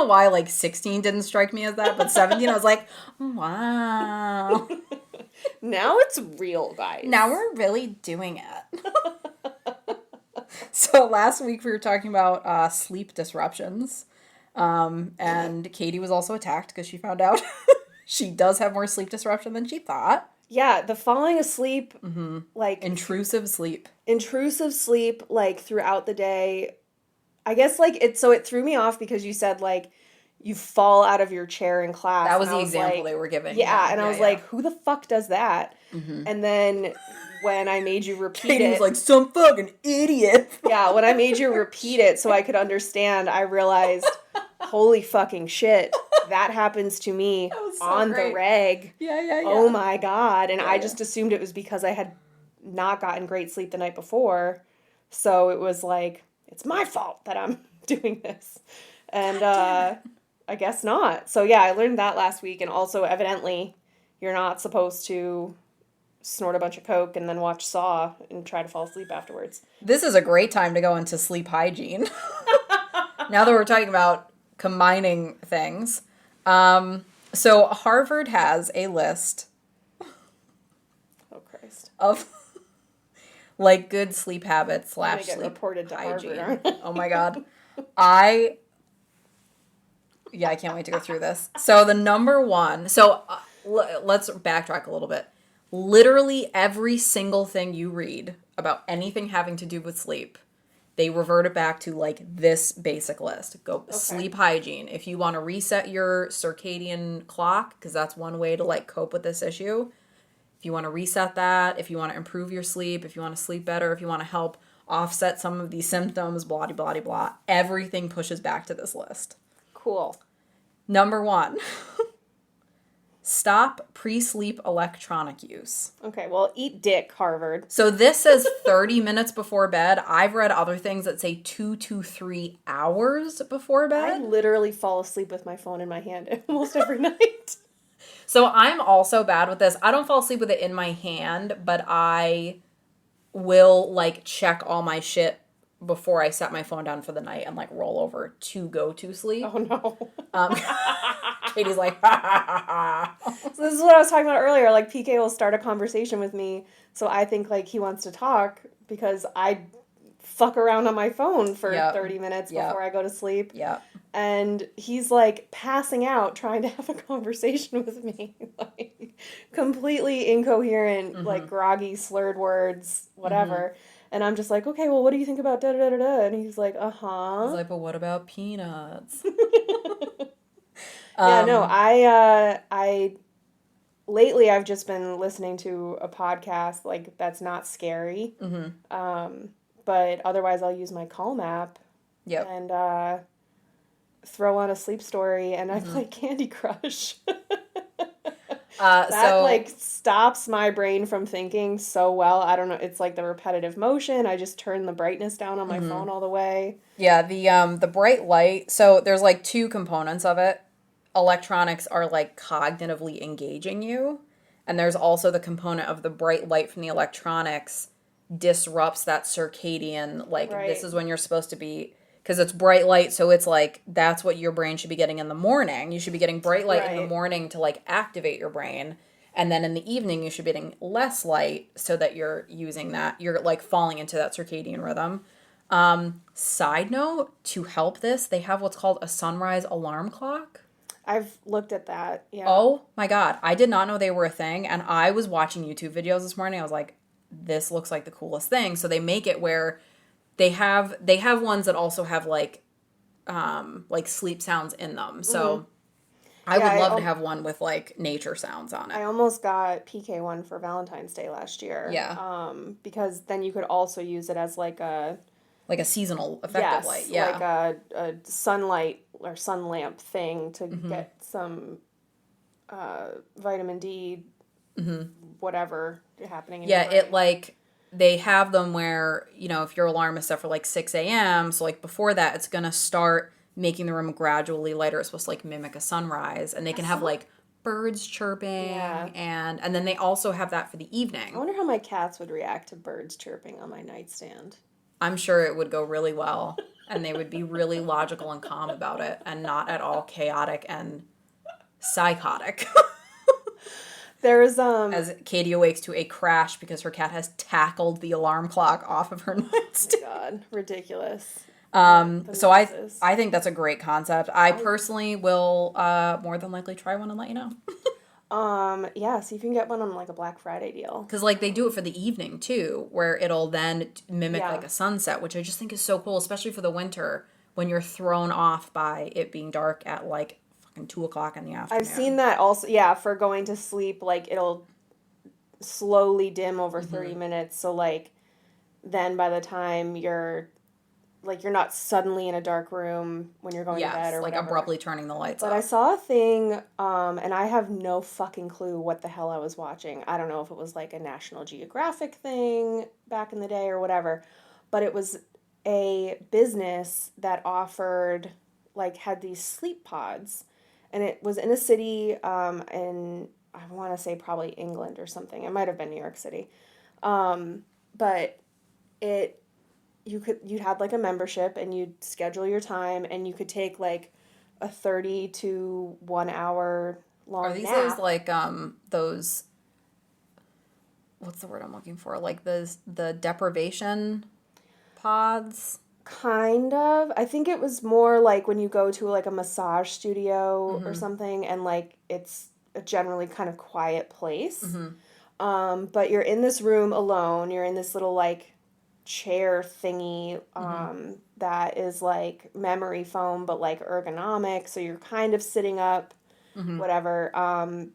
know why, like, 16 didn't strike me as that, but 17, I was like, wow. Now it's real, guys. Now we're really doing it. So last week we were talking about sleep disruptions. And Katie was also attacked because she found out she does have more sleep disruption than she thought. Yeah, the falling asleep, like... Intrusive sleep, like, throughout the day. I guess, like, it threw me off because you said, like, you fall out of your chair in class. That was the example they were giving. Yeah, and I was like, who the fuck does that? And then when I made you repeat Katie it... was like, some fucking idiot. Yeah, when I made you repeat it so I could understand, I realized, holy fucking shit, that happens to me on the reg. Yeah. Oh my God. And I just assumed it was because I had not gotten great sleep the night before. So it was like, it's my fault that I'm doing this. And I guess not. So yeah, I learned that last week. And also, evidently, you're not supposed to snort a bunch of coke and then watch Saw and try to fall asleep afterwards. This is a great time to go into sleep hygiene. Now that we're talking about combining things. So Harvard has a list of like good sleep habits / sleep reported to hygiene. Harvard. Oh my God. I can't wait to go through this. So the number one, let's backtrack a little bit. Literally every single thing you read about anything having to do with sleep, they revert it back to like this basic list. Sleep hygiene. If you want to reset your circadian clock, because that's one way to like cope with this issue. If you want to reset that, if you want to improve your sleep, if you want to sleep better, if you want to help offset some of these symptoms, blah, blah, blah, blah, everything pushes back to this list. Cool. Number 1. Stop pre-sleep electronic use. Okay, well, eat dick, Harvard. So this says 30 minutes before bed. I've read other things that say 2 to 3 hours before bed. I literally fall asleep with my phone in my hand almost every night. So I'm also bad with this. I don't fall asleep with it in my hand, but I will like check all my shit before I set my phone down for the night and like roll over to go to sleep. Oh no. Katie's like, ha, ha, ha, ha. So this is what I was talking about earlier. Like PK will start a conversation with me, so I think like he wants to talk because I fuck around on my phone for 30 minutes before I go to sleep. Yeah. And he's like passing out trying to have a conversation with me. Like completely incoherent, like groggy, slurred words, whatever. And I'm just like, okay, well, what do you think about da-da-da-da-da? And he's like, uh-huh. He's like, but what about peanuts? Yeah, no, I lately I've just been listening to a podcast, like, that's not scary. But otherwise I'll use my Calm app. Yep. And throw on a sleep story, and I play Candy Crush. That like stops my brain from thinking so well. I don't know. It's like the repetitive motion. I just turn the brightness down on my phone all the way. Yeah, the bright light. So there's like 2 components of it. Electronics are like cognitively engaging you, and there's also the component of the bright light from the electronics disrupts that circadian, like this is when you're supposed to be, because it's bright light, so it's like that's what your brain should be getting in the morning. You should be getting bright light in the morning to like activate your brain, and then in the evening you should be getting less light so that you're using that, you're like falling into that circadian rhythm. Side note, to help this, they have what's called a sunrise alarm clock. I've looked at that. Yeah. Oh my God. I did not know they were a thing. And I was watching YouTube videos this morning. I was like, this looks like the coolest thing. So they make it where they have ones that also have like sleep sounds in them. So I would love to have one with like nature sounds on it. I almost got PK one for Valentine's Day last year. Yeah. Because then you could also use it as like a seasonal effective light. Yeah. Like a sunlight or sun lamp thing to get some vitamin D, whatever happening in your brain. It like, they have them where, you know, if your alarm is set for like 6 a.m., so like before that, it's going to start making the room gradually lighter. It's supposed to like mimic a sunrise, and they can have like birds chirping, and then they also have that for the evening. I wonder how my cats would react to birds chirping on my nightstand. I'm sure it would go really well. and they would be really logical and calm about it and not at all chaotic and psychotic. There's As Katie awakes to a crash because her cat has tackled the alarm clock off of her nightstand. God, ridiculous. So I think that's a great concept. I personally will more than likely try one and let you know. Yeah, so you can get one on like a Black Friday deal. Because like they do it for the evening too, where it'll then mimic Yeah. like a sunset, which I just think is so cool, especially for the winter when you're thrown off by it being dark at like fucking 2 o'clock in the afternoon. I've seen that also, yeah, for going to sleep, like it'll slowly dim over 30 minutes. So like then by the time you're not suddenly in a dark room when you're going to bed or like whatever. abruptly turning the lights But off. I saw a thing, and I have no fucking clue what the hell I was watching. I don't know if it was like a National Geographic thing back in the day or whatever, but it was a business that offered, like, had these sleep pods, and it was in a city, in, I want to say probably England or something. It might have been New York City. But you'd have like a membership and you'd schedule your time and you could take like a 30 to 1 hour long Are these nap. those like those what's the word I'm looking for? Like the deprivation pods? Kind of. I think it was more like when you go to like a massage studio or something and like it's a generally kind of quiet place. But you're in this room alone. You're in this little like chair thingy that is like memory foam but like ergonomic, so you're kind of sitting up, whatever,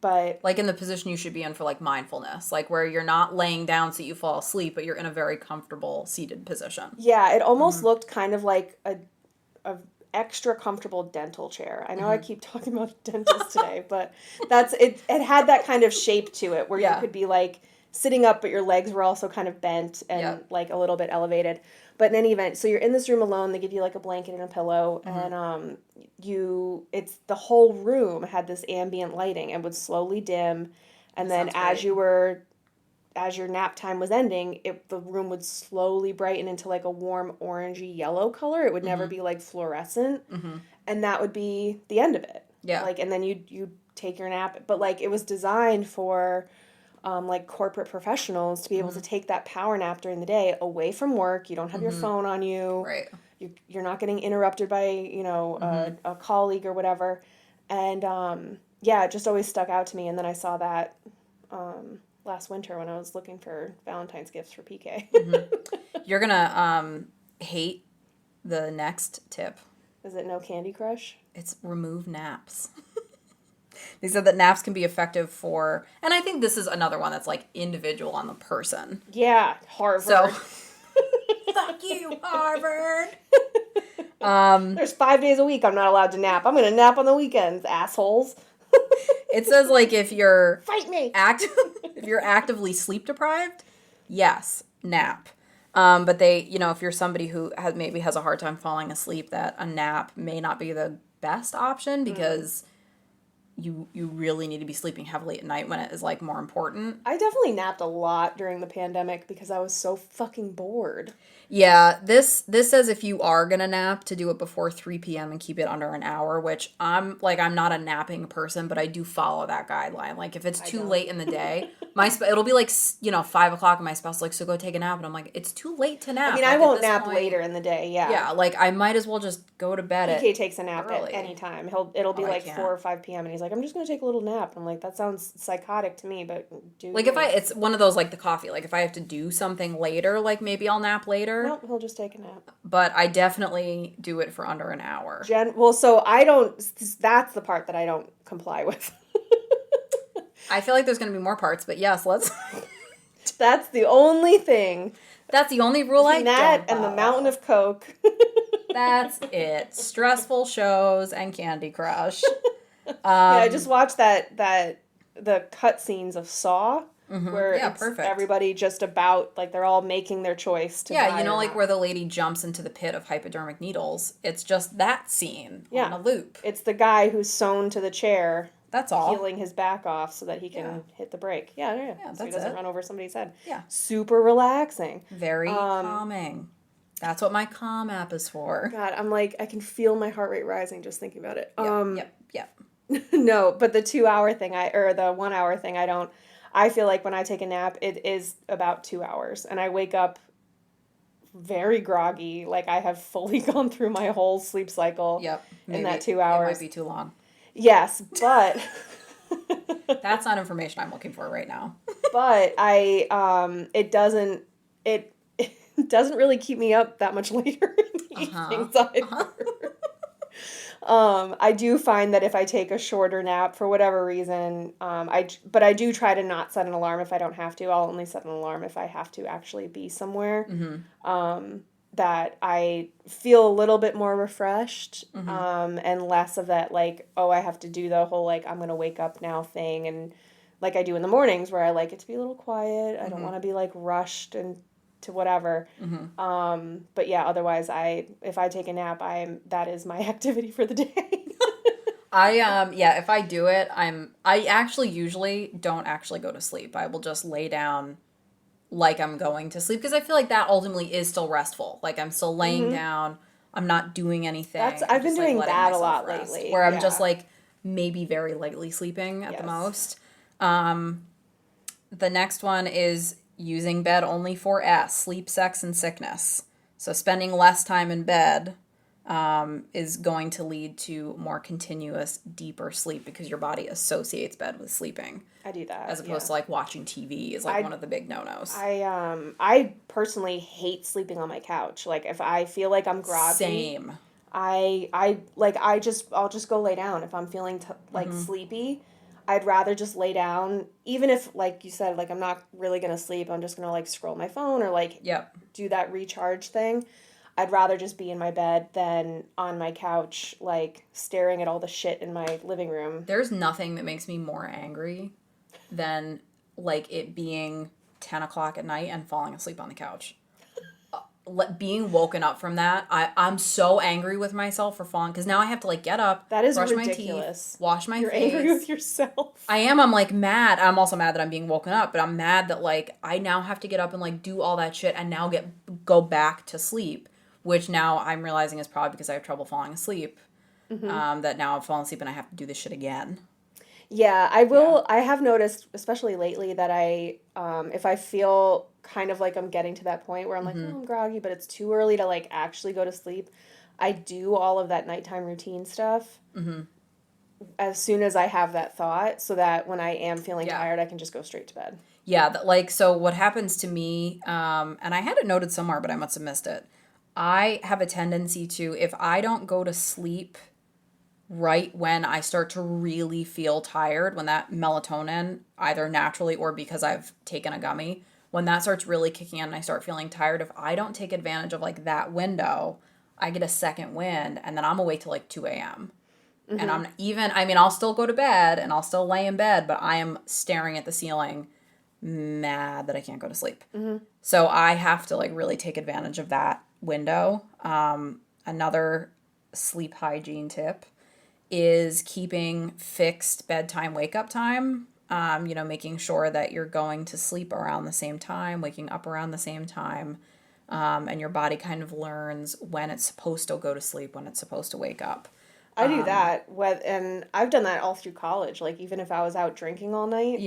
but Like in the position you should be in for like mindfulness, like where you're not laying down so you fall asleep, but you're in a very comfortable seated position. yeah, it almost looked kind of like a extra comfortable dental chair. I know I keep talking about a dentist today, but that's it. It had that kind of shape to it where you could be like sitting up, but your legs were also kind of bent and like a little bit elevated. But in any event, so you're in this room alone. They give you like a blanket and a pillow, and it's the whole room had this ambient lighting and would slowly dim, and then as your nap time was ending, the room would slowly brighten into like a warm orangey yellow color. It would never be like fluorescent, and that would be the end of it. Yeah, like, and then you take your nap, but like it was designed for like corporate professionals to be able to take that power nap during the day away from work. You don't have your phone on you. right. You're not getting interrupted by, a colleague or whatever. And it just always stuck out to me. And then I saw that last winter when I was looking for Valentine's gifts for PK. You're gonna hate the next tip. Is it no Candy Crush? It's remove naps. They said that naps can be effective for, and I think this is another one that's like individual on the person. Yeah, Harvard. So, fuck you, Harvard. There's 5 days a week I'm not allowed to nap. I'm going to nap on the weekends, assholes. It says like if you're Fight me. if you're actively sleep deprived, yes, nap. But if you're somebody who maybe has a hard time falling asleep, that a nap may not be the best option because you really need to be sleeping heavily at night when it is like more important. I definitely napped a lot during the pandemic because I was so fucking bored. Yeah, this says if you are gonna nap to do it before 3 p.m. and keep it under an hour, which I'm not a napping person, but I do follow that guideline. Like if it's too late in the day, it'll be like 5 o'clock and my spouse is like, so go take a nap, and I'm like, it's too late to nap. I mean, like, I won't nap later in the day. Yeah. Yeah, like I might as well just go to bed. PK takes a nap early. at any time. It'll be like 4 or 5 p.m. and he's like, I'm just gonna take a little nap. I'm like, that sounds psychotic to me, but it's one of those like the coffee. Like if I have to do something later, like maybe I'll nap later. Nope, he'll just take a nap. But I definitely do it for under an hour. So I don't. That's the part that I don't comply with. I feel like there's going to be more parts, but yes, let's. That's the only thing. That's the only rule I that don't and the follow. mountain of Coke. That's it. Stressful shows and Candy Crush. I just watched the cutscenes of Saw. Where it's perfect. Everybody just about, like, they're all making their choice to die or like not. where the lady jumps into the pit of hypodermic needles. It's just that scene on a loop. It's the guy who's sewn to the chair. That's all. Healing his back off so that he can hit the brake. Yeah, so he doesn't run over somebody's head. Yeah. Super relaxing. Very calming. That's what my Calm app is for. God, I'm like, I can feel my heart rate rising just thinking about it. Yep. No, but the 2 hour thing, or the 1 hour thing, I feel like when I take a nap, it is about 2 hours. And I wake up very groggy. Like I have fully gone through my whole sleep cycle Yep. in Maybe that it 2 hours. might be too long. Yes, but That's not information I'm looking for right now. but it doesn't really keep me up that much later in the evenings either. I do find that if I take a shorter nap for whatever reason, but I do try to not set an alarm if I don't have to. I'll only set an alarm if I have to actually be somewhere. That I feel a little bit more refreshed, and less of that like, oh, I have to do the whole like I'm gonna wake up now thing, and like I do in the mornings where I like it to be a little quiet. I don't want to be like rushed and to whatever. But yeah, otherwise if I take a nap, that is my activity for the day. If I do it, I actually usually don't actually go to sleep. I will just lay down like I'm going to sleep because I feel like that ultimately is still restful. Like I'm still laying down, I'm not doing anything. I've been doing that a lot lately. Where I'm just like maybe very lightly sleeping at the most. The next one is using bed only for sleep, sex, and sickness. So spending less time in bed is going to lead to more continuous, deeper sleep because your body associates bed with sleeping. I do that. As opposed to like watching TV is like one of the big no-nos. I personally hate sleeping on my couch. Like if I feel like I'm groggy. Same. I'll just go lay down if I'm feeling sleepy. I'd rather just lay down, even if, like you said, like I'm not really gonna sleep. I'm just gonna like scroll my phone or like do that recharge thing. I'd rather just be in my bed than on my couch, like staring at all the shit in my living room. There's nothing that makes me more angry than like it being 10 o'clock at night and falling asleep on the couch. Being woken up from that, I'm so angry with myself for falling because now I have to like get up, that is brush ridiculous. my teeth, wash my You're face. Angry with yourself. I am. I'm like mad. I'm also mad that I'm being woken up, but I'm mad that like I now have to get up and like do all that shit and now go back to sleep, which now I'm realizing is probably because I have trouble falling asleep. That now I've fallen asleep and I have to do this shit again. Yeah, I will. Yeah. I have noticed, especially lately, that if I feel kind of like I'm getting to that point where I'm like, oh, I'm groggy, but it's too early to like actually go to sleep, I do all of that nighttime routine stuff as soon as I have that thought, so that when I am feeling tired, I can just go straight to bed. Yeah, so what happens to me, and I had it noted somewhere, but I must have missed it. I have a tendency to, if I don't go to sleep right when I start to really feel tired, when that melatonin, either naturally or because I've taken a gummy, when that starts really kicking in and I start feeling tired, if I don't take advantage of like that window, I get a second wind and then I'm awake till like 2 a.m. And I'll still go to bed and I'll still lay in bed, but I am staring at the ceiling mad that I can't go to sleep. So I have to like really take advantage of that window. Another sleep hygiene tip is keeping fixed bedtime wake up time. Making sure that you're going to sleep around the same time, waking up around the same time, and your body kind of learns when it's supposed to go to sleep, when it's supposed to wake up. I do that, and I've done that all through college. Like, even if I was out drinking all night,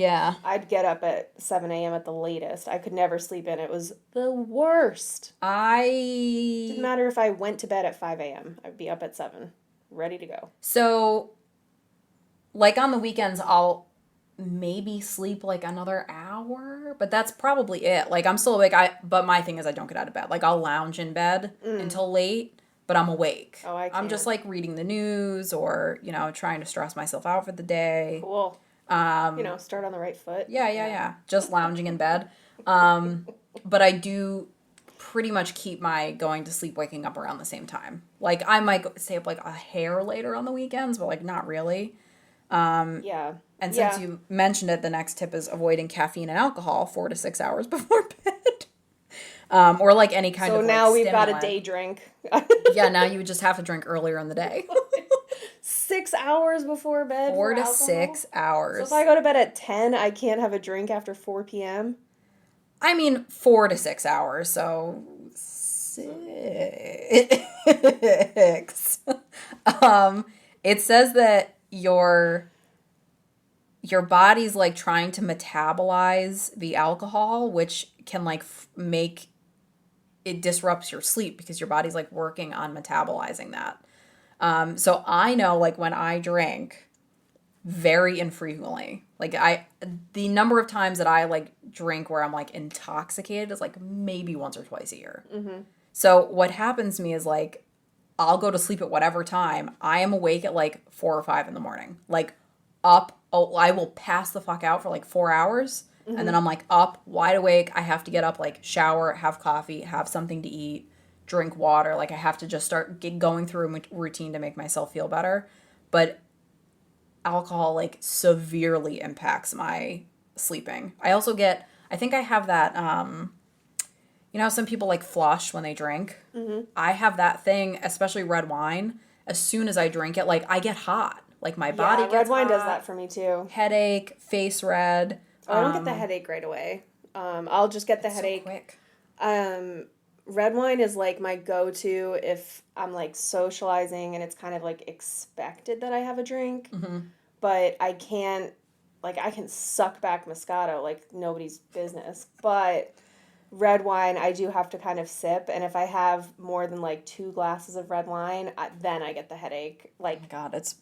I'd get up at 7 a.m. at the latest. I could never sleep in. It was the worst. Didn't matter if I went to bed at 5 a.m. I'd be up at 7, ready to go. So, like, on the weekends, I'll maybe sleep, like, another hour, but that's probably it. Like, I'm still awake, but my thing is I don't get out of bed. Like, I'll lounge in bed until late, but I'm awake. Oh, I can't. I'm just like reading the news or, trying to stress myself out for the day. Cool. Start on the right foot. Yeah. Just lounging in bed. But I do pretty much keep my going to sleep, waking up around the same time. Like I might stay up like a hair later on the weekends, but like not really. And since you mentioned it, the next tip is avoiding caffeine and alcohol 4 to 6 hours before bed. Or like any kind of. So now we've stimulant. got a day drink. Yeah, now you would just have to drink earlier in the day. 6 hours before bed. 4 to alcohol? 6 hours. So if I go to bed at 10, I can't have a drink after 4 p.m. 4 to 6 hours. So It says that your body's like trying to metabolize the alcohol, which can like make it disrupts your sleep because your body's like working on metabolizing that. So I know like when I drink very infrequently, like the number of times that I like drink where I'm like intoxicated is like maybe once or twice a year. Mm-hmm. So what happens to me is like I'll go to sleep at whatever time. I am awake at like 4 or 5 in the morning. Like up, oh, I will pass the fuck out for like 4 hours. Mm-hmm. And then I'm like up, wide awake. I have to get up, like shower, have coffee, have something to eat, drink water. Like I have to just start going through a routine to make myself feel better. But alcohol like severely impacts my sleeping. I also get, I think I have that, you know, some people like flush when they drink. Mm-hmm. I have that thing, especially red wine. As soon as I drink it, like I get hot. Like my body gets red wine hot, does that for me too. headache, face red. Oh, I don't get the headache right away. I'll just get the it's headache. So quick. Red wine is like my go-to if I'm like socializing and it's kind of like expected that I have a drink. Mm-hmm. But I can't, like I can suck back Moscato like nobody's business. But red wine, I do have to kind of sip. And if I have more than like 2 glasses of red wine, then I get the headache. Like, Oh my God, it's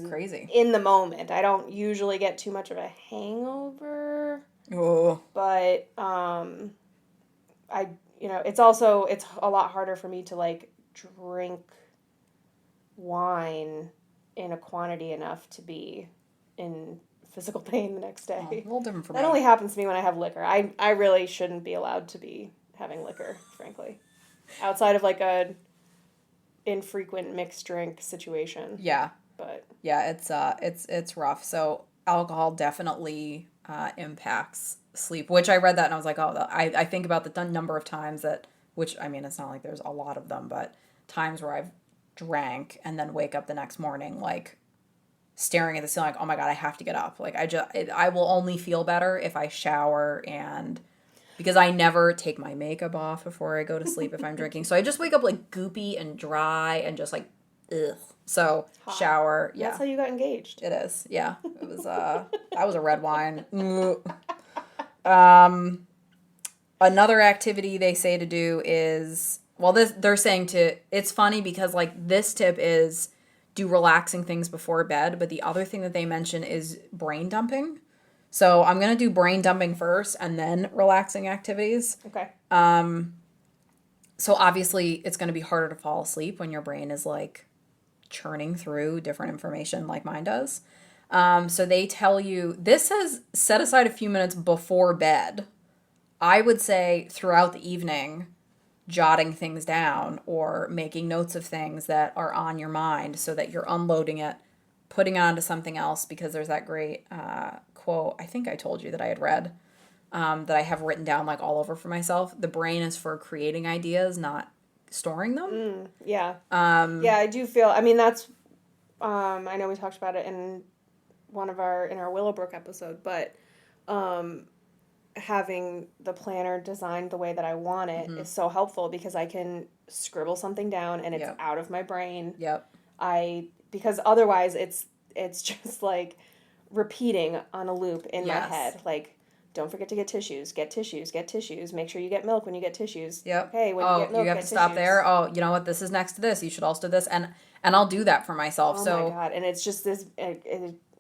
crazy. In the moment. I don't usually get too much of a hangover. Oh. But I, you know, it's a lot harder for me to like drink wine in a quantity enough to be in physical pain the next day. Oh, a little different for me. That only happens to me when I have liquor. I really shouldn't be allowed to be having liquor, frankly. Outside of like a infrequent mixed drink situation. Yeah. But yeah, it's rough. So alcohol definitely impacts sleep, which I read that and I was like, oh, I think about the number of times that, which I mean, it's not like there's a lot of them, but times where I've drank and then wake up the next morning like staring at the ceiling like, oh my God, I have to get up. Like I will only feel better if I shower, and because I never take my makeup off before I go to sleep if I'm drinking. So I just wake up like goopy and dry and just like ugh. So hot. Shower, yeah. That's how you got engaged. It is, yeah. It was that was a red wine. Another activity they say to do is, well, they're saying to, it's funny because like this tip is do relaxing things before bed, but the other thing that they mention is brain dumping. So I'm gonna do brain dumping first and then relaxing activities. Okay. So obviously it's gonna be harder to fall asleep when your brain is like churning through different information like mine does. So they tell you, this says set aside a few minutes before bed. I would say throughout the evening, jotting things down or making notes of things that are on your mind so that you're unloading it, putting it onto something else, because there's that great quote, I think I told you that I had read, that I have written down like all over for myself. The brain is for creating ideas, not storing them. Yeah. Yeah, I do feel, I mean, that's, I know we talked about it in our Willowbrook episode, but having the planner designed the way that I want it is so helpful because I can scribble something down and it's out of my brain. Yep. Because otherwise it's just like repeating on a loop in my head. Like, don't forget to get tissues, make sure you get milk when you get tissues. Yep. Okay, when you get milk, you have get to stop tissues. there. Oh, you know what? This is next to this. You should also do this. And I'll do that for myself. Oh so my God. And it's just this,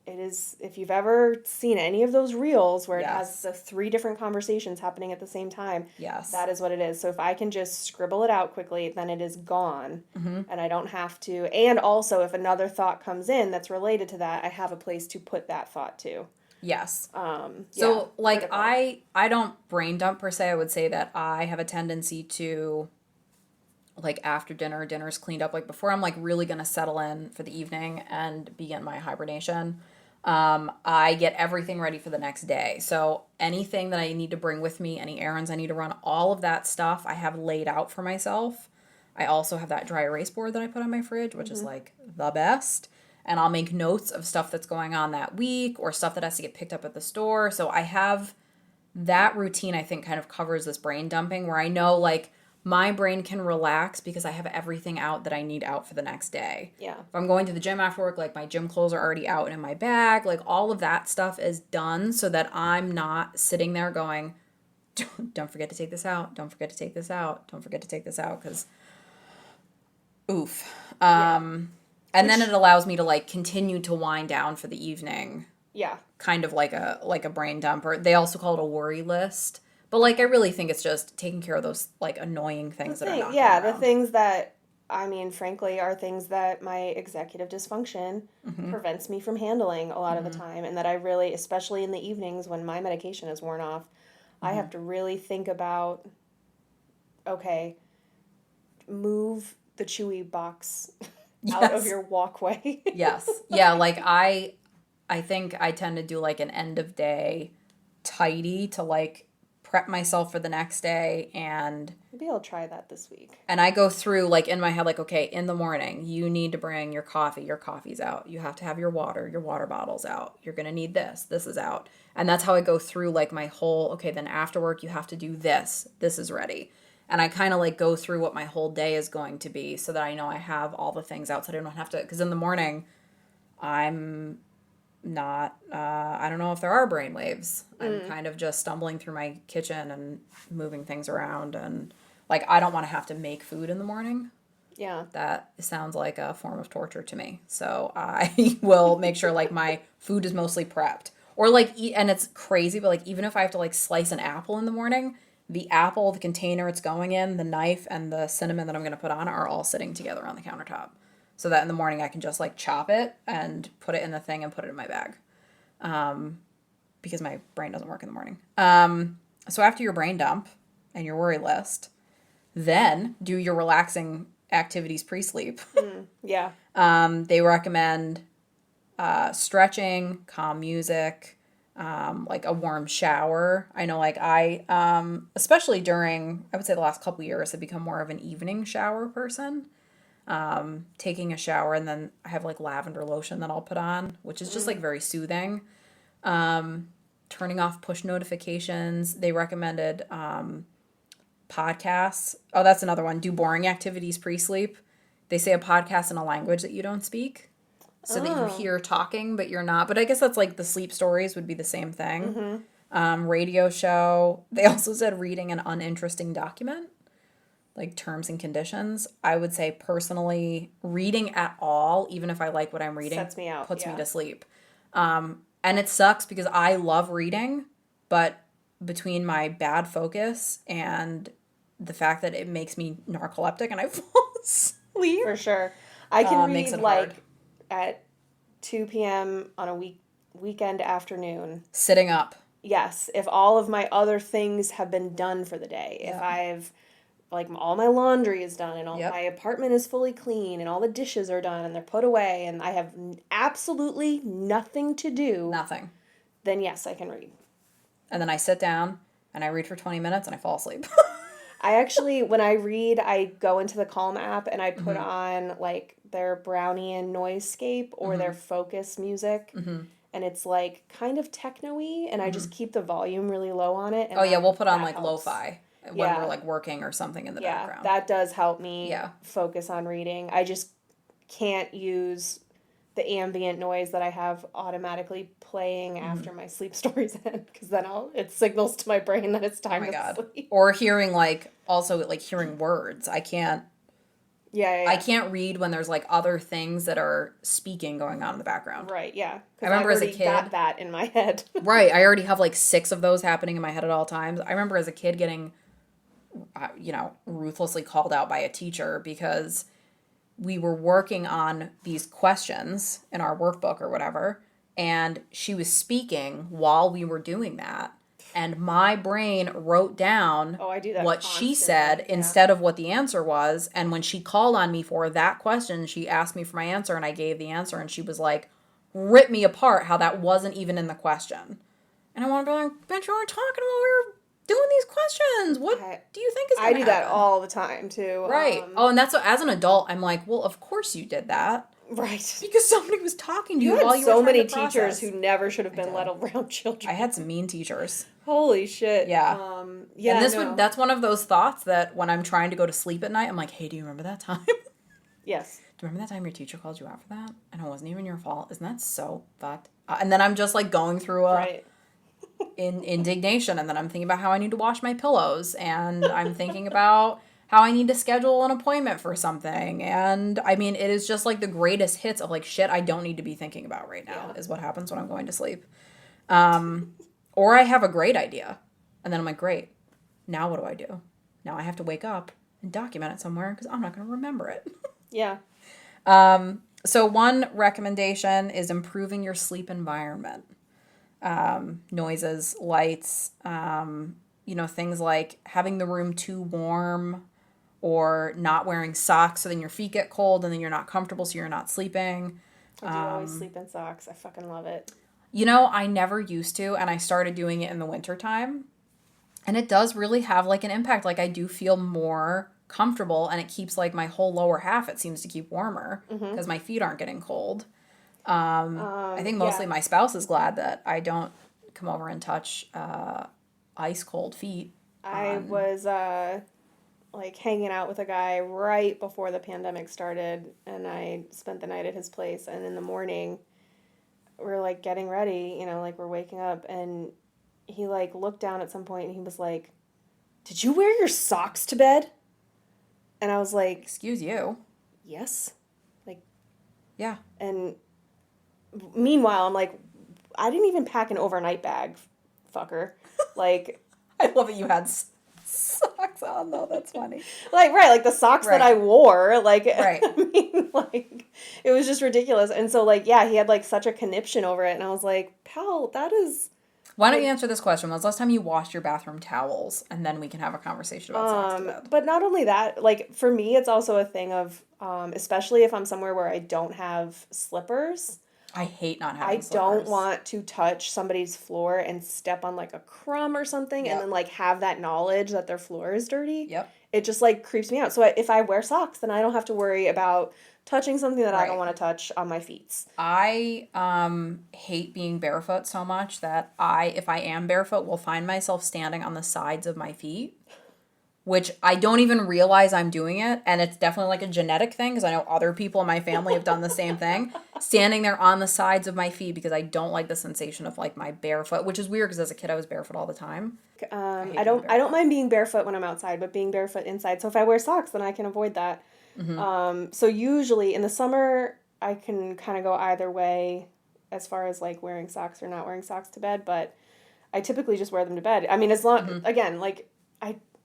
it is, if you've ever seen any of those reels where it has the 3 different conversations happening at the same time, that is what it is. So if I can just scribble it out quickly, then it is gone. And I don't have to. And also, if another thought comes in that's related to that, I have a place to put that thought to. Yes. So like critical. I don't brain dump per se. I would say that I have a tendency to, like after dinner's cleaned up, like before I'm like really gonna settle in for the evening and begin my hibernation, I get everything ready for the next day. So anything that I need to bring with me, any errands I need to run, all of that stuff I have laid out for myself. I also have that dry erase board that I put on my fridge, which is like the best. And I'll make notes of stuff that's going on that week or stuff that has to get picked up at the store. So I have that routine, I think, kind of covers this brain dumping where I know like my brain can relax because I have everything out that I need out for the next day. Yeah. If I'm going to the gym after work, like my gym clothes are already out and in my bag, like all of that stuff is done so that I'm not sitting there going, don't forget to take this out. Don't forget to take this out. Don't forget to take this out because oof. And then it allows me to like continue to wind down for the evening. Yeah. Kind of like a brain dumper. They also call it a worry list. But like I really think it's just taking care of those like annoying things that are knocking around. The things that I mean, frankly, are things that my executive dysfunction prevents me from handling a lot of the time, and that I really, especially in the evenings when my medication is worn off, I have to really think about, okay, move the Chewy box out of your walkway. Yes. Yeah, like I think I tend to do like an end of day tidy to like prep myself for the next day, and maybe I'll try that this week. And I go through like in my head like, okay, in the morning you need to bring your coffee's out. You have to have your water bottle's out. You're going to need this is out. And that's how I go through like my whole, okay, then after work you have to do this is ready. And I kind of like go through what my whole day is going to be so that I know I have all the things out so I don't have to, because in the morning I'm not, I don't know if there are brain waves. I'm kind of just stumbling through my kitchen and moving things around, and like I don't want to have to make food in the morning. Yeah. That sounds like a form of torture to me. So I will make sure like my food is mostly prepped. Or like, and it's crazy, but like even if I have to like slice an apple in the morning, the apple, the container it's going in, the knife, and the cinnamon that I'm going to put on are all sitting together on the countertop. So that in the morning I can just like chop it and put it in the thing and put it in my bag. Because my brain doesn't work in the morning. So after your brain dump and your worry list, then do your relaxing activities pre-sleep. Yeah. They recommend stretching, calm music, like a warm shower. I know like I, especially during, I would say the last couple years, have become more of an evening shower person. Taking a shower, and then I have like lavender lotion that I'll put on, which is just like very soothing. Turning off push notifications. They recommended podcasts. Oh, that's another one. Do boring activities pre-sleep. They say a podcast in a language that you don't speak, so that you hear talking but you're not. But I guess that's like the sleep stories would be the same thing. Radio show. They also said reading an uninteresting document, like terms and conditions. I would say personally, reading at all, even if I like what I'm reading, sets me out, puts me to sleep. And it sucks because I love reading, but between my bad focus and the fact that it makes me narcoleptic and I fall asleep. For sure. I can Makes read it like hard. at 2 p.m. on a weekend afternoon. Sitting up. Yes, if all of my other things have been done for the day. Yeah. If I've like all my laundry is done and all Yep. my apartment is fully clean and all the dishes are done and they're put away and I have absolutely nothing to do. Nothing. Then yes, I can read. And then I sit down and I read for 20 minutes and I fall asleep. I actually, when I read, I go into the Calm app and I put on like their Brownian Noisescape or their Focus music. And it's like kind of techno-y and I just keep the volume really low on it. And we'll put on like helps. lo-fi when we're like working or something in the background. That does help me focus on reading. I just can't use the ambient noise that I have automatically playing after my sleep stories end, because then it signals to my brain that it's time to sleep. Or hearing like, also like hearing words. I can't I can't read when there's like other things that are speaking going on in the background. Right, yeah. I remember as a kid, got that in my head. Right, I already have like 6 of those happening in my head at all times. I remember as a kid getting ruthlessly called out by a teacher because we were working on these questions in our workbook or whatever, and she was speaking while we were doing that. And my brain wrote down what she said instead of what the answer was. And when she called on me for that question, she asked me for my answer and I gave the answer. And she was like, rip me apart how that wasn't even in the question. And I want to be like, bitch, you were talking while we were doing these questions. What do you think is going to happen? I do that all the time too. Right. And that's as an adult, I'm like, well, of course you did that. Right. Because somebody was talking to You you had while you so were trying many to teachers process. who never should have I been did. let around children. I had some mean teachers. Holy shit. Yeah. Yeah, And that's one of those thoughts that when I'm trying to go to sleep at night, I'm like, hey, do you remember that time? Yes. Do you remember that time your teacher called you out for that? And it wasn't even your fault. Isn't that so fucked? And then I'm just like going through Right. indignation, and then I'm thinking about how I need to wash my pillows, and I'm thinking about how I need to schedule an appointment for something. And I mean, it is just like the greatest hits of like shit I don't need to be thinking about right now is what happens when I'm going to sleep. Or I have a great idea, and then I'm like, great, now what do I do? Now I have to wake up and document it somewhere because I'm not going to remember it. Yeah. So one recommendation is improving your sleep environment. Noises, lights, things like having the room too warm or not wearing socks so then your feet get cold and then you're not comfortable so you're not sleeping. I do always sleep in socks. I fucking love it. I never used to, and I started doing it in the wintertime. And it does really have like an impact. Like I do feel more comfortable, and it keeps like my whole lower half, it seems to keep warmer because my feet aren't getting cold. I think mostly my spouse is glad that I don't come over and touch ice cold feet. I was like hanging out with a guy right before the pandemic started, and I spent the night at his place, and in the morning we're like getting ready, like we're waking up, and he like looked down at some point and he was like, "Did you wear your socks to bed?" And I was like, Excuse you. "Yes." Like, yeah. And meanwhile, I'm like, I didn't even pack an overnight bag, fucker. Like, I love that you had socks on, though. That's funny. Like the socks that I wore, like, right. I mean, like, it was just ridiculous. And so, like, yeah, he had, like, such a conniption over it. And I was like, pal, that is... Why don't you answer this question? When was the last time you washed your bathroom towels? And then we can have a conversation about socks to bed. But not only that, like, for me, it's also a thing of, especially if I'm somewhere where I don't have slippers... I hate not having slippers. I don't want to touch somebody's floor and step on like a crumb or something and then like have that knowledge that their floor is dirty. Yep. It just like creeps me out. So if I wear socks, then I don't have to worry about touching something that I don't want to touch on my feet. I hate being barefoot so much that if I am barefoot, will find myself standing on the sides of my feet. Which I don't even realize I'm doing it. And it's definitely like a genetic thing because I know other people in my family have done the same thing. Standing there on the sides of my feet because I don't like the sensation of like my barefoot, which is weird because as a kid I was barefoot all the time. I don't mind being barefoot when I'm outside, but being barefoot inside. So if I wear socks, then I can avoid that. Mm-hmm. So usually in the summer, I can kind of go either way as far as like wearing socks or not wearing socks to bed. But I typically just wear them to bed. I mean, as long, again, like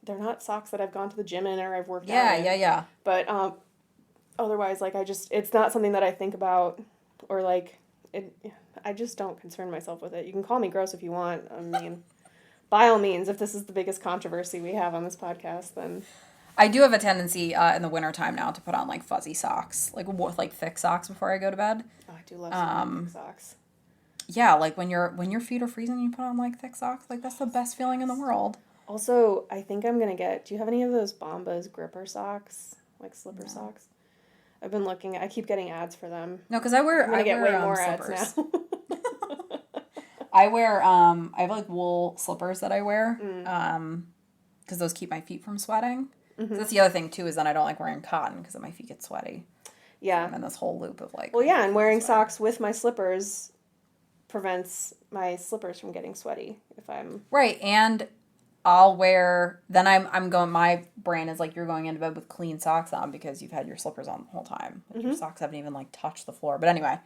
they're not socks that I've gone to the gym in or I've worked out in. Yeah. But otherwise, like, it's not something that I think about or, like, I just don't concern myself with it. You can call me gross if you want. I mean, by all means, if this is the biggest controversy we have on this podcast, then... I do have a tendency in the wintertime now to put on, like, fuzzy socks, like thick socks before I go to bed. Oh, I do love thick socks. Yeah, like, when your feet are freezing and you put on, like, thick socks, like, that's the best feeling in the world. Also, I think I'm going to get... Do you have any of those Bombas gripper socks? Like slipper socks? I've been looking... I keep getting ads for them. No, because I'm going to get way more slippers. ads now. I have like wool slippers that I wear. Because those keep my feet from sweating. Mm-hmm. That's the other thing, too, is that I don't like wearing cotton because my feet get sweaty. Yeah. And then this whole loop of like... Well, yeah, and wearing socks with my slippers prevents my slippers from getting sweaty if I'm... Right, and... I'll wear, then I'm going, my brain is like, you're going into bed with clean socks on because you've had your slippers on the whole time. Like, your socks haven't even, like, touched the floor. But anyway,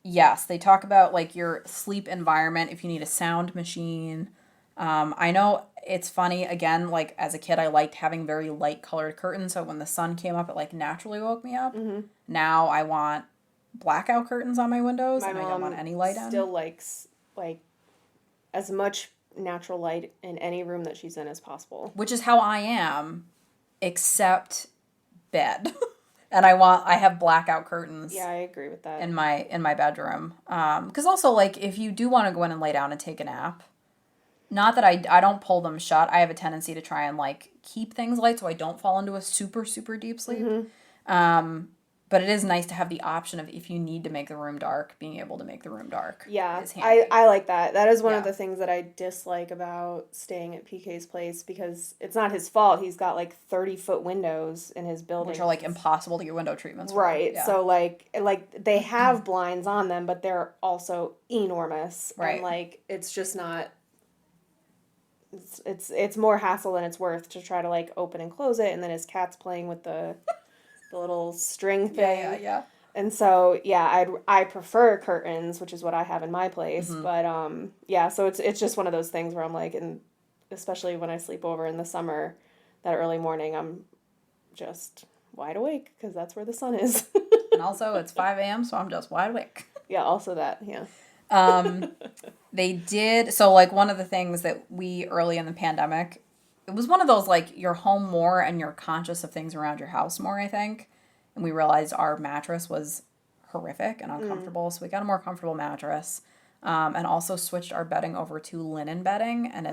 yes, they talk about, like, your sleep environment, if you need a sound machine. I know it's funny, again, like, as a kid, I liked having very light-colored curtains, so when the sun came up, it, like, naturally woke me up. Mm-hmm. Now I want blackout curtains on my windows, and I don't want any light in. Still likes, like, as much natural light in any room that she's in as possible. Which is how I am, except bed. And I have blackout curtains. Yeah, I agree with that. In my bedroom. Because also, like, if you do want to go in and lay down and take a nap, not that I don't pull them shut. I have a tendency to try and, like, keep things light so I don't fall into a super, super deep sleep. Mm-hmm. But it is nice to have the option of if you need to make the room dark, being able to make the room dark. Yeah, Is handy. I like that. That is one of Yeah. the things that I dislike about staying at PK's place because it's not his fault. He's got like 30-foot windows in his building. Which are like impossible to get window treatments for. Right. Yeah. So like they have blinds on them, but they're also enormous. Right. And like it's just not it's more hassle than it's worth to try to like open and close it, and then his cat's playing with the little string thing. Yeah. And so yeah, I prefer curtains, which is what I have in my place. Mm-hmm. But yeah, so it's just one of those things where I'm like, and especially when I sleep over in the summer, that early morning, I'm just wide awake because that's where the sun is. And also it's 5 a.m., so I'm just wide awake. Yeah, also that, yeah. They did, so like one of the things that we early in the pandemic, it was one of those like you're home more and you're conscious of things around your house more, I think. And we realized our mattress was horrific and uncomfortable, so we got a more comfortable mattress. And also switched our bedding over to linen bedding, and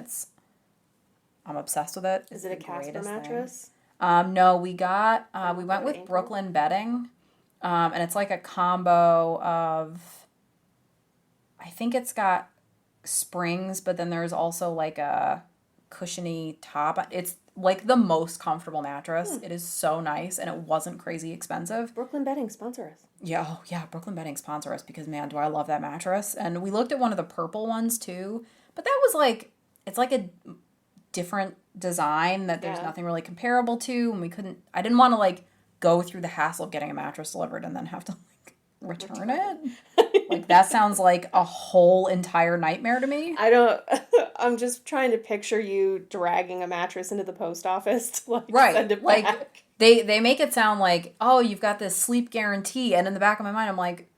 I'm obsessed with it. Is it a Casper mattress? No, we went with Ankle? Brooklyn bedding, and it's like a combo of, I think it's got springs, but then there's also like a cushiony top. It's like the most comfortable mattress. It is so nice, and it wasn't crazy expensive. Brooklyn Bedding, sponsor us. Yeah, oh yeah, Brooklyn Bedding sponsor us because man, do I love that mattress. And we looked at one of the purple ones too, but that was like, it's like a different design that there's Yeah. nothing really comparable to, and I didn't want to like go through the hassle of getting a mattress delivered and then have to like return it. Like that sounds like a whole entire nightmare to me. I'm just trying to picture you dragging a mattress into the post office to like Right. send it Like back. they make it sound like, oh, you've got this sleep guarantee, and in the back of my mind I'm like,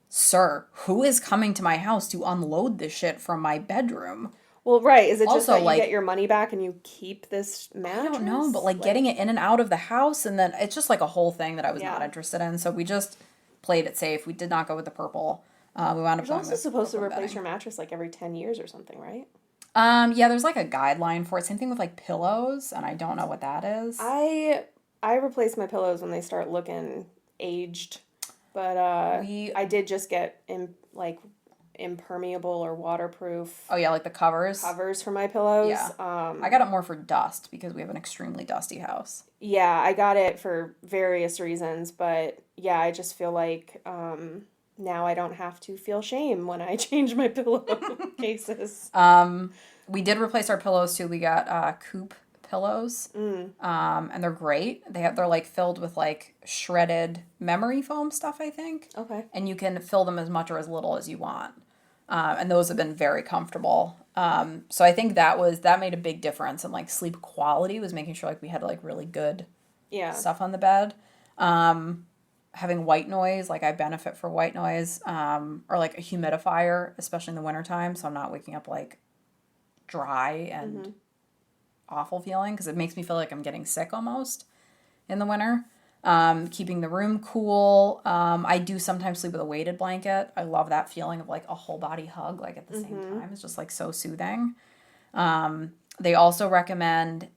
sir, who is coming to my house to unload this shit from my bedroom? Well, right. Is it just Also, that you like- get your money back and you keep this mattress? I don't know, but like getting it in and out of the house, and then it's just like a whole thing that I was not Yeah. interested in. So we just played it safe. We did not go with the purple. We wound up You're going also with supposed to Brooklyn replace bedding. your mattress like every 10 years or something, right? Yeah, there's like a guideline for it. Same thing with like pillows, and I don't know what that is. I replace my pillows when they start looking aged, but I did just get impermeable or waterproof Oh yeah, like the covers. covers for my pillows. Yeah. I got it more for dust because we have an extremely dusty house. Yeah, I got it for various reasons, but yeah, I just feel like now I don't have to feel shame when I change my pillow cases. We did replace our pillows too. We got Coop pillows, and they're great. They're like filled with like shredded memory foam stuff, I think. Okay. And you can fill them as much or as little as you want. And those have been very comfortable. So I think that made a big difference in like sleep quality, was making sure like we had like really good Yeah. stuff on the bed. Having white noise, like I benefit for white noise, or like a humidifier, especially in the wintertime. So I'm not waking up like dry and awful feeling, because it makes me feel like I'm getting sick almost in the winter. Keeping the room cool. I do sometimes sleep with a weighted blanket. I love that feeling of like a whole body hug, like at the same time. It's just like so soothing. They also recommend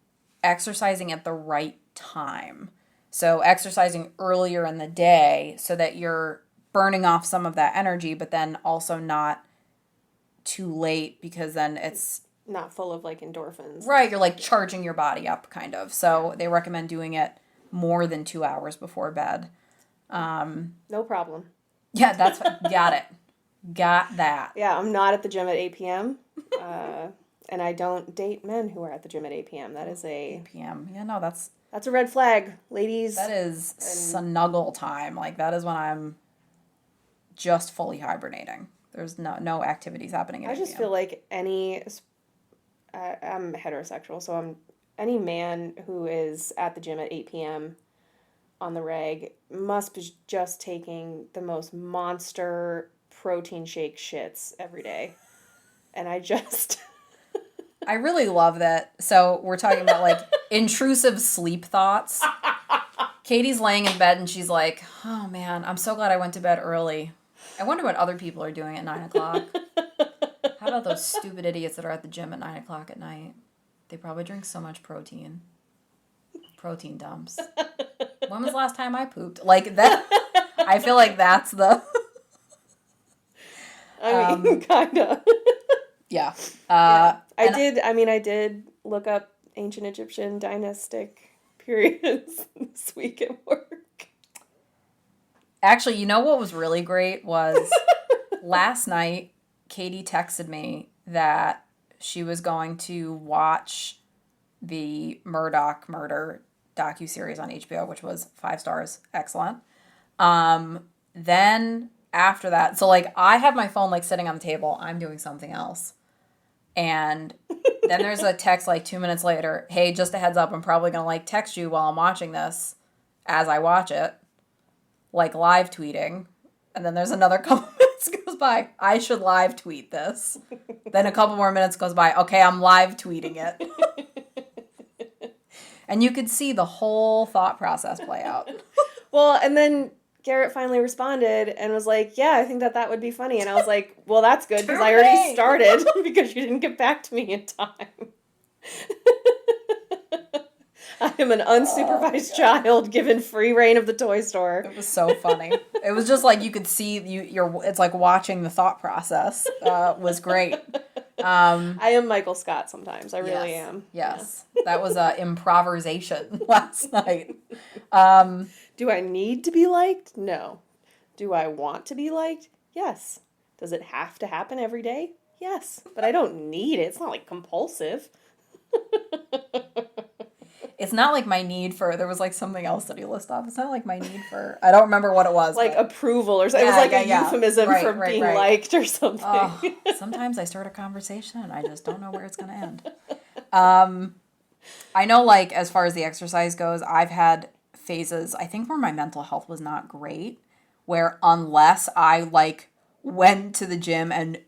exercising at the right time. So exercising earlier in the day so that you're burning off some of that energy, but then also not too late, because then it's Not full of like endorphins. right. You're like charging your body up kind of. So they recommend doing it more than 2 hours before bed. No problem. Yeah, that's got it. Got that. Yeah, I'm not at the gym at 8 p.m. And I don't date men who are at the gym at 8 p.m. That is 8 p.m. Yeah, no, that's a red flag, ladies. that is snuggle time. Like that is when I'm just fully hibernating. There's no activities happening at I 8 just p.m. feel like I'm heterosexual, so any man who is at the gym at 8 p.m. on the reg must be just taking the most monster protein shake shits every day. And I just... I really love that. So we're talking about like intrusive sleep thoughts. Katie's laying in bed and she's like, oh man, I'm so glad I went to bed early. I wonder what other people are doing at 9 o'clock. How about those stupid idiots that are at the gym at 9 o'clock at night? They probably drink so much protein. Protein dumps. When was the last time I pooped? Like that, I feel like that's the, I mean, kind of. yeah. Yeah. And I did look up ancient Egyptian dynastic periods this week at work. actually, you know what was really great was last night, Katie texted me that she was going to watch the Murdoch murder docuseries on HBO, which was 5 stars, excellent. Then after that, so like I have my phone like sitting on the table, I'm doing something else. And then there's a text like 2 minutes later, hey, just a heads up, I'm probably gonna like text you while I'm watching this as I watch it, like live tweeting. And then there's another couple minutes goes by. I should live tweet this. Then a couple more minutes goes by. Okay, I'm live tweeting it. And you could see the whole thought process play out. Well, and then Garrett finally responded and was like, yeah, I think that would be funny. And I was like, well, that's good because I already started because you didn't get back to me in time. I am an unsupervised child given free reign of the toy store. It was so funny. It was just like you could see it's like watching the thought process was great. I am Michael Scott sometimes. I really am. Yes. Yeah. That was improvisation last night. Do I need to be liked? No. Do I want to be liked? Yes. Does it have to happen every day? Yes. But I don't need it. It's not like compulsive. It's not like my need for, there was like something else that he listed off. It's not like my need for, I don't remember what it was. Like approval or something. It was like a euphemism for being liked or something. Oh, sometimes I start a conversation and I just don't know where it's going to end. I know like as far as the exercise goes, I've had phases, I think where my mental health was not great, where unless I like went to the gym and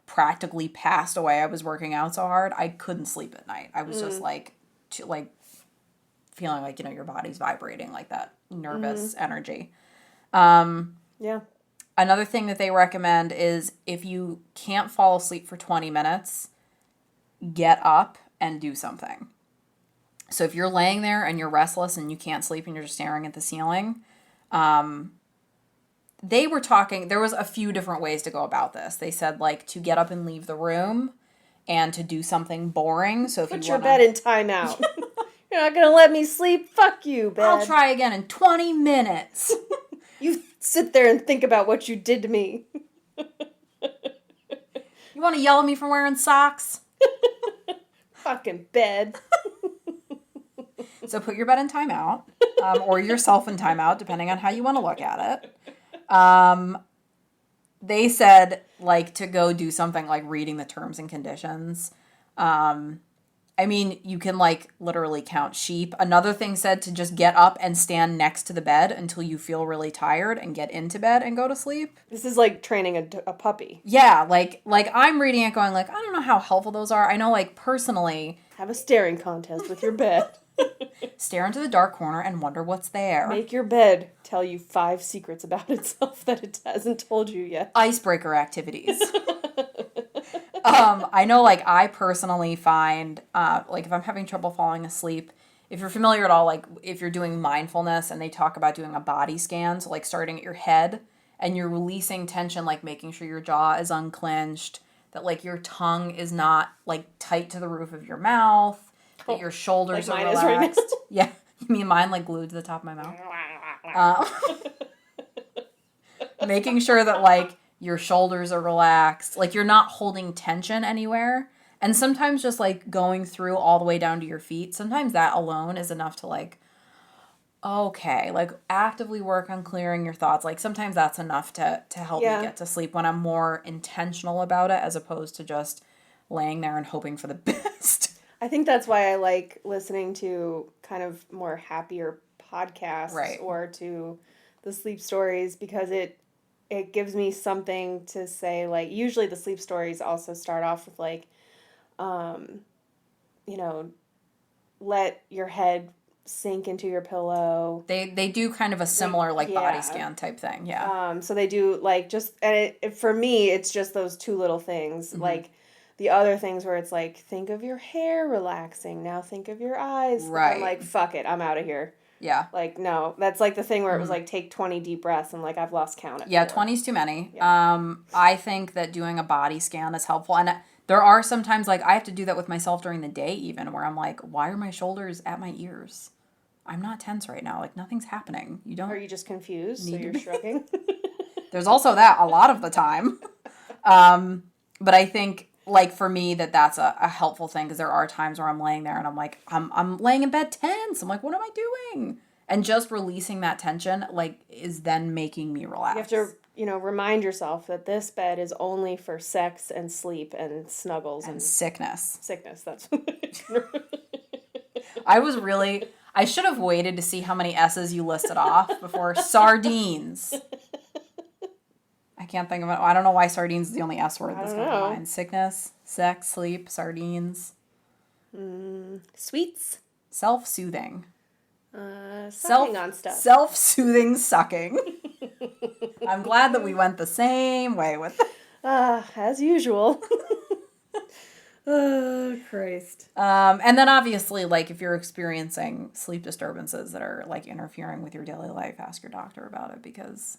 practically passed away, I was working out so hard, I couldn't sleep at night. I was just like feeling like, your body's vibrating like that nervous energy. Yeah. Another thing that they recommend is if you can't fall asleep for 20 minutes, get up and do something. So if you're laying there and you're restless and you can't sleep and you're just staring at the ceiling, they were talking, there was a few different ways to go about this. They said like to get up and leave the room and to do something boring. So if Put you your bed in timeout. You're not going to let me sleep? Fuck you, bed. I'll try again in 20 minutes. You sit there and think about what you did to me. You want to yell at me for wearing socks? Fucking bed. So put your bed in timeout, or yourself in timeout, depending on how you want to look at it. They said, like, to go do something like reading the terms and conditions. I mean, you can, like, literally count sheep. Another thing said to just get up and stand next to the bed until you feel really tired and get into bed and go to sleep. This is like training a puppy. Yeah, like I'm reading it going, like, I don't know how helpful those are. I know, like, personally... Have a staring contest with your bed. Stare into the dark corner and wonder what's there. Make your bed tell you 5 secrets about itself that it hasn't told you yet. Icebreaker activities. I know, like, I personally find, like, if I'm having trouble falling asleep, if you're familiar at all, like, if you're doing mindfulness and they talk about doing a body scan, so, like, starting at your head, and you're releasing tension, like, making sure your jaw is unclenched, that, like, your tongue is not, like, tight to the roof of your mouth, that your shoulders like are mine relaxed. Is right now. Yeah. You mean mine, like, glued to the top of my mouth? Making sure that, like, your shoulders are relaxed. Like, you're not holding tension anywhere. And sometimes just, like, going through all the way down to your feet, sometimes that alone is enough to, like, okay, like, actively work on clearing your thoughts. Like, sometimes that's enough to help me get to sleep when I'm more intentional about it as opposed to just laying there and hoping for the best. I think that's why I like listening to kind of more happier podcasts or to the sleep stories because it gives me something to say. Like, usually the sleep stories also start off with, like, you know, let your head sink into your pillow. They do kind of a similar, like, body scan type thing, yeah. So they do, like, just, and for me, it's just those 2 little things. Mm-hmm. Like, the other things where it's like, think of your hair relaxing. Now think of your eyes. Right. I'm like, fuck it, I'm out of here. Yeah. Like, no, that's like the thing where it was like, take 20 deep breaths, and like, I've lost count at Yeah, 4. 20 is too many. Yeah. I think that doing a body scan is helpful. And there are sometimes, like, I have to do that with myself during the day even, where I'm like, why are my shoulders at my ears? I'm not tense right now. Like, nothing's happening. You don't Are you just confused, so need to you're be. shrugging? There's also that a lot of the time. But I think, like, for me, that's a helpful thing, because there are times where I'm laying there and I'm like, I'm laying in bed tense. I'm like, what am I doing? And just releasing that tension, like, is then making me relax. You have to, remind yourself that this bed is only for sex and sleep and snuggles and sickness. Sickness, that's I should have waited to see how many S's you listed off before. Sardines. I can't think of it. I don't know why sardines is the only S word that's coming to mind. Sickness, sex, sleep, sardines. Sweets. Self-soothing. Sucking on stuff. Self-soothing sucking. I'm glad that we went the same way with it. As usual. Oh, Christ. And then obviously, like, if you're experiencing sleep disturbances that are, like, interfering with your daily life, ask your doctor about it, because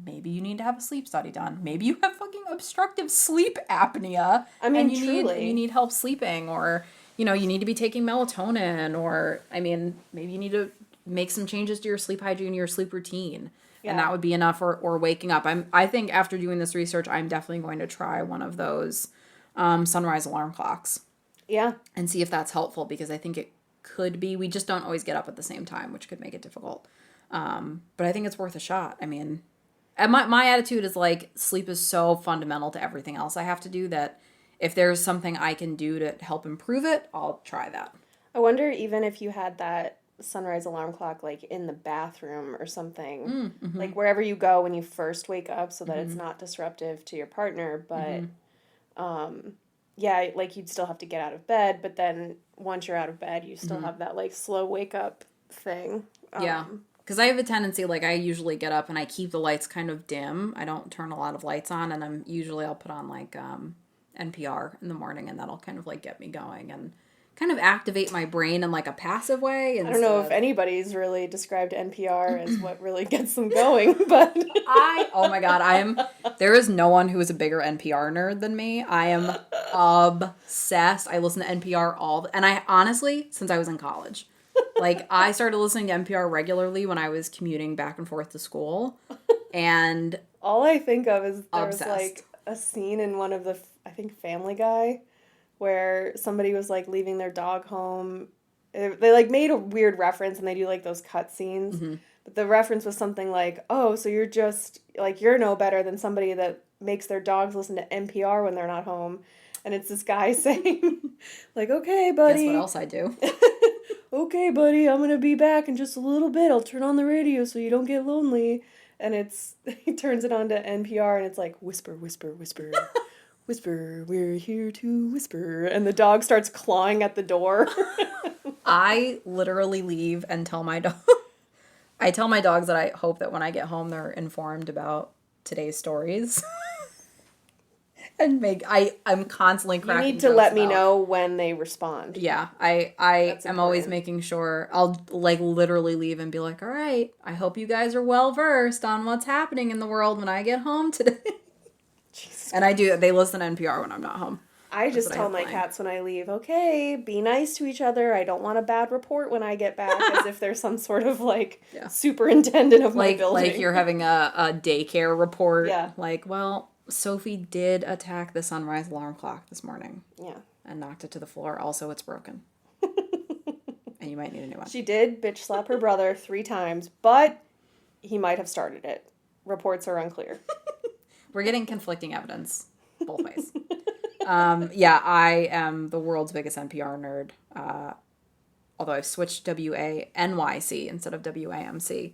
maybe you need to have a sleep study done. Maybe you have fucking obstructive sleep apnea. I mean, and you need help sleeping, or, you need to be taking melatonin, or, I mean, maybe you need to make some changes to your sleep hygiene, your sleep routine. Yeah. And that would be enough, or waking up. I think after doing this research, I'm definitely going to try one of those sunrise alarm clocks. Yeah. And see if that's helpful, because I think it could be. We just don't always get up at the same time, which could make it difficult. But I think it's worth a shot. I mean, and my attitude is like, sleep is so fundamental to everything else I have to do, that if there's something I can do to help improve it, I'll try that. I wonder, even if you had that sunrise alarm clock, like, in the bathroom or something, like, wherever you go when you first wake up, so that it's not disruptive to your partner, but yeah, like, you'd still have to get out of bed, but then once you're out of bed, you still have that, like, slow wake up thing. Yeah, because I have a tendency, like, I usually get up and I keep the lights kind of dim. I don't turn a lot of lights on, and I'll put on, like, NPR in the morning, and that'll kind of, like, get me going and kind of activate my brain in, like, a passive way. I don't know if anybody's really described NPR as what really gets them going, but oh my God, there is no one who is a bigger NPR nerd than me. I am obsessed. I listen to NPR and I honestly, since I was in college, like, I started listening to NPR regularly when I was commuting back and forth to school, and all I think of is obsessed. There's, like, a scene in one of the, I think, Family Guy, where somebody was, like, leaving their dog home. They, like, made a weird reference, and they do, like, those cut scenes. But the reference was something like, oh, so you're just, like, you're no better than somebody that makes their dogs listen to NPR when they're not home. And it's this guy saying, like, okay, buddy. Guess what else I do? Okay, buddy, I'm going to be back in just a little bit. I'll turn on the radio so you don't get lonely. And he turns it on to NPR, and it's like, whisper, whisper, whisper. Whisper, we're here to whisper. And the dog starts clawing at the door. I literally leave and tell my dog. I tell my dogs that I hope that when I get home, they're informed about today's stories. And I'm constantly cracking You need to let me know when they respond. Yeah, I am always making sure. I'll, like, literally leave and be like, all right, I hope you guys are well versed on what's happening in the world when I get home today. And I do. They listen to NPR when I'm not home. I just tell my cats when I leave, okay, be nice to each other. I don't want a bad report when I get back, as if there's some sort of, like, superintendent of my building. Like you're having a daycare report. Yeah. Like, well, Sophie did attack the sunrise alarm clock this morning. Yeah. And knocked it to the floor. Also, it's broken. And you might need a new one. She did bitch slap her brother 3 times, but he might have started it. Reports are unclear. We're getting conflicting evidence both ways. Yeah, I am the world's biggest NPR nerd. Although I've switched WANYC instead of WAMC.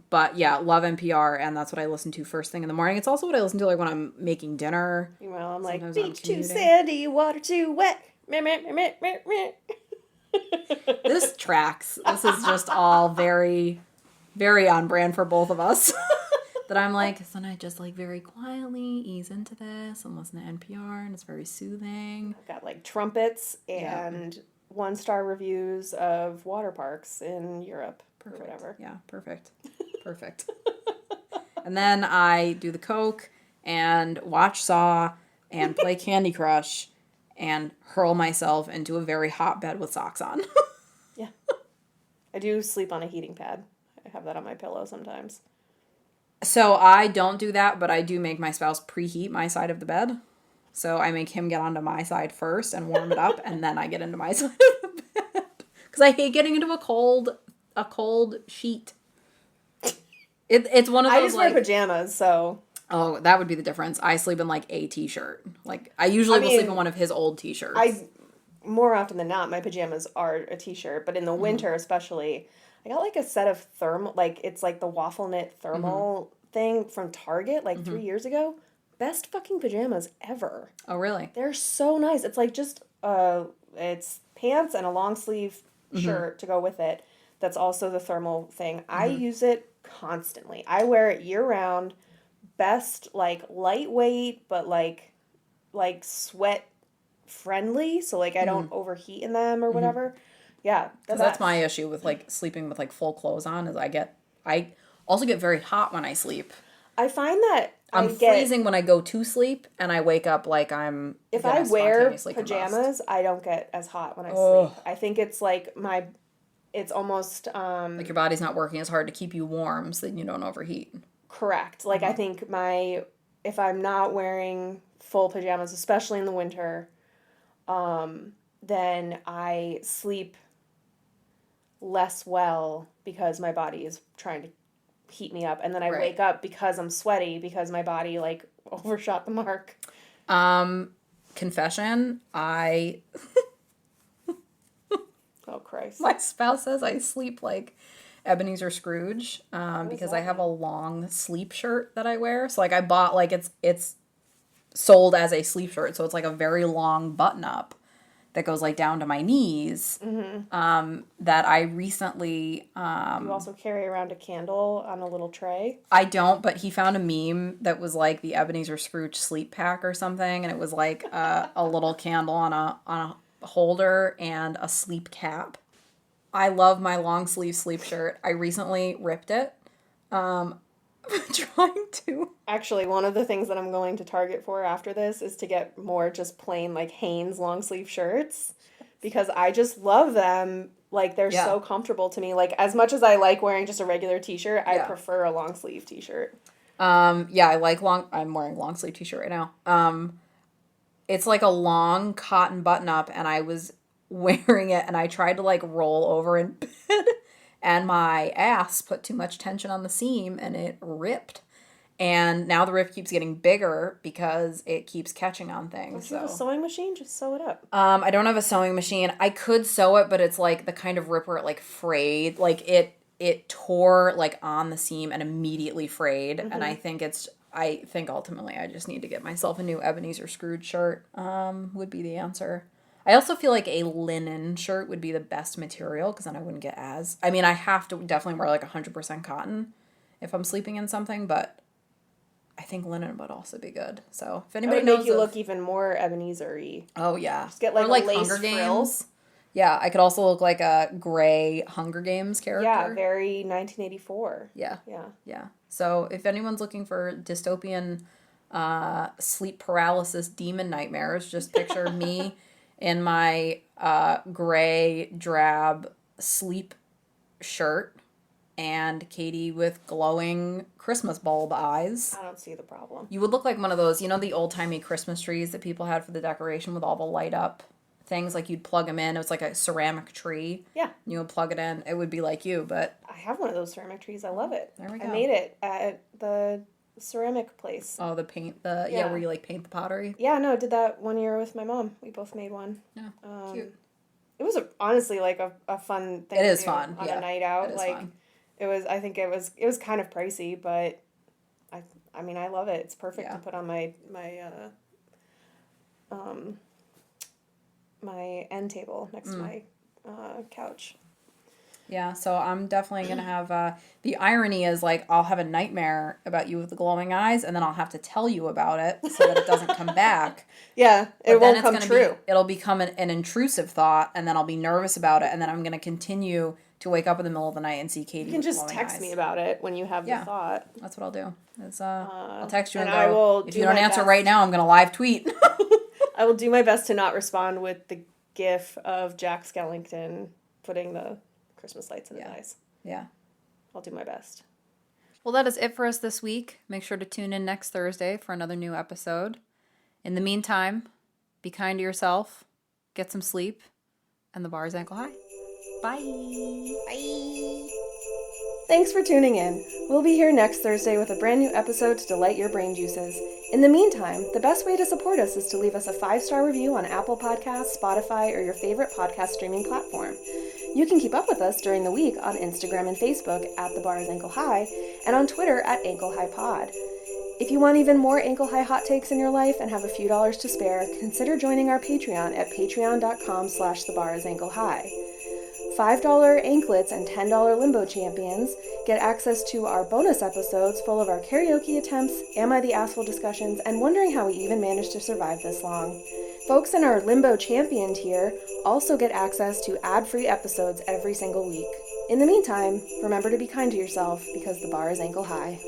But yeah, love NPR, and that's what I listen to first thing in the morning. It's also what I listen to, like, when I'm making dinner. Well, I'm like, beach too sandy, water too wet. Meh, meh, meh, meh, meh, meh. This tracks. This is just all very, very on brand for both of us. That I'm like, then I just, like, very quietly ease into this and listen to NPR, and it's very soothing. I've got, like, trumpets and 1-star reviews of water parks in Europe. Perfect. or whatever. Yeah, perfect. Perfect. And then I do the Coke and watch Saw and play Candy Crush and hurl myself into a very hot bed with socks on. Yeah. I do sleep on a heating pad. I have that on my pillow sometimes. So I don't do that, but I do make my spouse preheat my side of the bed. So I make him get onto my side first and warm it up, and then I get into my side of the bed. Because I hate getting into a cold sheet. It's one of those, I just wear pajamas, so... Oh, that would be the difference. I sleep in, like, a t-shirt. Like, I usually will sleep in one of his old t-shirts. More often than not, my pajamas are a t-shirt, but in the winter especially, I got, like, a set of thermal... Like, it's, like, the waffle knit thermal thing from Target, like, 3 years ago. Best fucking pajamas ever. Oh, really? They're so nice. It's, like, just... it's pants and a long sleeve shirt to go with it. That's also the thermal thing. I use it constantly. I wear it year round. Best, like, lightweight, but like sweat friendly, so like I don't overheat in them or whatever. Yeah, that's my issue with like sleeping with like full clothes on is I also get very hot when I sleep. I find that I'm freezing when I go to sleep, and I wake up like I'm if I wear pajamas, I don't get as hot when I sleep. I think it's like it's almost like your body's not working as hard to keep you warm, so that you don't overheat. Correct. Like I think if I'm not wearing full pajamas, especially in the winter, then I sleep less well because my body is trying to heat me up, and then I wake up because I'm sweaty because my body like overshot the mark. Confession, Oh Christ. My spouse says I sleep like Ebenezer Scrooge because I have a long sleep shirt that I wear. So like I bought like it's sold as a sleep shirt, so it's like a very long button up that goes like down to my knees. That I recently you also carry around a candle on a little tray? I don't, but he found a meme that was like the Ebenezer Scrooge sleep pack or something, and it was like a little candle on a holder and a sleep cap. I love my long sleeve sleep shirt. I recently ripped it. Trying to. Actually, one of the things that I'm going to Target for after this is to get more just plain like Hanes long sleeve shirts because I just love them. Like they're so comfortable to me. Like as much as I like wearing just a regular t-shirt, I prefer a long sleeve t-shirt. I like I'm wearing long sleeve t-shirt right now. It's like a long cotton button up, and I was wearing it and I tried to like roll over in bed and my ass put too much tension on the seam and it ripped. And now the rip keeps getting bigger because it keeps catching on things. If you have a sewing machine, just sew it up. I don't have a sewing machine. I could sew it, but it's like the kind of rip where it like frayed. Like it tore like on the seam and immediately frayed. And I think ultimately I just need to get myself a new Ebenezer Scrooge shirt. Would be the answer. I also feel like a linen shirt would be the best material because then I wouldn't get I mean, I have to definitely wear like 100% cotton if I'm sleeping in something, but I think linen would also be good. So if anybody knows, make you look even more Ebenezer-y. Oh yeah, just get like, or like a lace Hunger frill. Games. Yeah, I could also look like a gray Hunger Games character. Yeah, very 1984. Yeah. So if anyone's looking for dystopian sleep paralysis demon nightmares, just picture me in my gray drab sleep shirt and Katie with glowing Christmas bulb eyes. I don't see the problem. You would look like one of those, the old-timey Christmas trees that people had for the decoration with all the light up things. Like you'd plug them in. It was like a ceramic tree. Yeah. You would plug it in. It would be like you, but... I have one of those ceramic trees. I love it. There we go. I made it at the ceramic place. Oh, the paint, where you like paint the pottery? Yeah, no, I did that 1 year with my mom. We both made one. Yeah, cute. It was honestly like a fun thing. It is to do fun on a night out. It is like fun. it was. I think it was kind of pricey, but I mean I love it. It's perfect to put on my end table next to my couch. Yeah, so I'm definitely going to have, the irony is, like, I'll have a nightmare about you with the glowing eyes, and then I'll have to tell you about it so that it doesn't come back. Yeah, it won't come true. It'll become an intrusive thought, and then I'll be nervous about it, and then I'm going to continue to wake up in the middle of the night and see Katie. You can with just glowing text eyes. me about it when you have the thought. That's what I'll do. I'll text you and I go, will if do you don't my answer best. right now, I'm going to live tweet. I will do my best to not respond with the gif of Jack Skellington putting the Christmas lights in his eyes. Yeah. I'll do my best. Well, that is it for us this week. Make sure to tune in next Thursday for another new episode. In the meantime, be kind to yourself, get some sleep, and the bar is ankle high. Bye. Bye. Thanks for tuning in. We'll be here next Thursday with a brand new episode to delight your brain juices. In the meantime, the best way to support us is to leave us a 5-star review on Apple Podcasts, Spotify, or your favorite podcast streaming platform. You can keep up with us during the week on Instagram and Facebook at The Bar is Ankle High, and on Twitter at Ankle High Pod. If you want even more Ankle High hot takes in your life and have a few dollars to spare, consider joining our Patreon at patreon.com/thebarIsAnkleHigh. $5 anklets and $10 limbo champions get access to our bonus episodes full of our karaoke attempts, Am I the Asshole discussions, and wondering how we even managed to survive this long. Folks in our limbo champion tier also get access to ad-free episodes every single week. In the meantime, remember to be kind to yourself because the bar is ankle high.